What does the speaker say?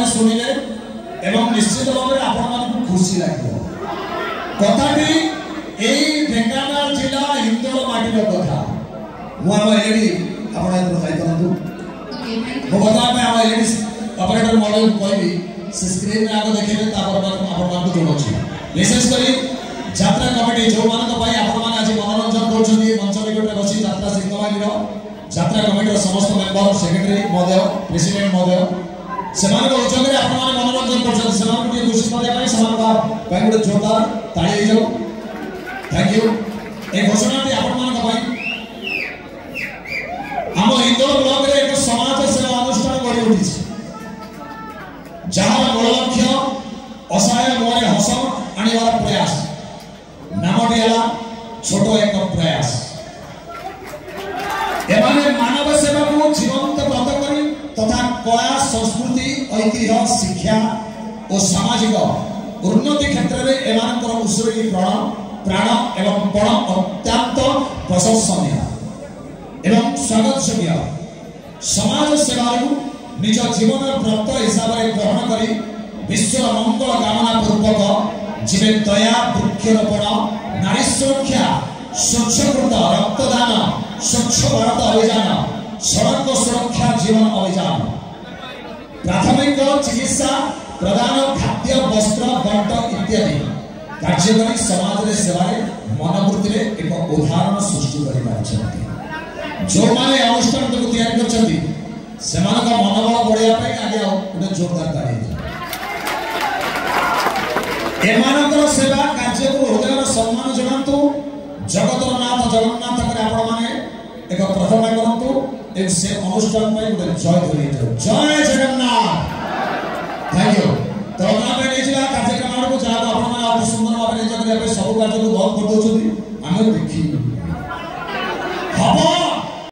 भाव शुणिले एवं निश्चित भाव में आपण खुशी लगे कथाटी यही ढेंकानाल जिला हिंदोल माटी कथा मुझे मो कथा आम एलईडी ऑपरेटर मॉडल कहबी से स्क्रीन में आगे देखिए जोड़ी विशेषकर यात्रा कमिटी जो मानी आज मनोरंजन कर मंच निकट बसी यात्रा सिंहवाहिनी यात्रा कमिटी समस्त मेंबर सेक्रेटरी महोदय प्रेसिडेंट महोदय से उद्योग मनोरंजन कर खुशी करने गोटे जोरदार ताली जाओ थैंक यू ए घोषणा आपण आम हिंदोल ब्लॉक रे एक समाज सेवा अनुष्ठान गढ़ी उठी जहां मूल लक्ष्य असहाय मुहरे हस आनिबार प्रयास नामटी है छोट एक प्रयास एमाने मानव सेवा को जीवंत व्रत करी तथा कला संस्कृति ऐतिह्य शिक्षा और सामाजिक उन्नति क्षेत्र में एमानकर उत्सर्गी प्राण एवं पण अत्यंत प्रशंसनीय एवं स्वागतयोग्य समाज सेवा निज जीवन व्रत हिसाब से ग्रहण करी विश्व मंगल कामना पूर्वक जीवे दया वृक्षरोपण नारी सुरक्षा स्वच्छकृत रक्तदान स्वच्छ भारत अभियान सड़क सुरक्षा जीवन अभियान प्राथमिक चिकित्सा प्रदान खाद्य वस्त्र बंट इत्यादि कार्यकारी समाज सेवा मनोवृत्ति एक उदाहरण सृष्टि कर जो माने अनुष्ठान को तैयार करछंती सेमानका मनोबल बढ़िया पे आगे गोटे जोरदार ताली एमानकर सेवा कार्य को हृदय सम्मान जनातु जगतर नाथ जगन्नाथ करे आपण माने एक प्रार्थना करंतु एक से अनुष्ठान में गोटे जय ध्वनि जय जगन्नाथ थैंक यू तो ना पे निजिला कार्यक्रम को जा आपण माने अति सुंदर भाबे निज करे सब कार्य को बहुत कर दोछथि हम देखि हबो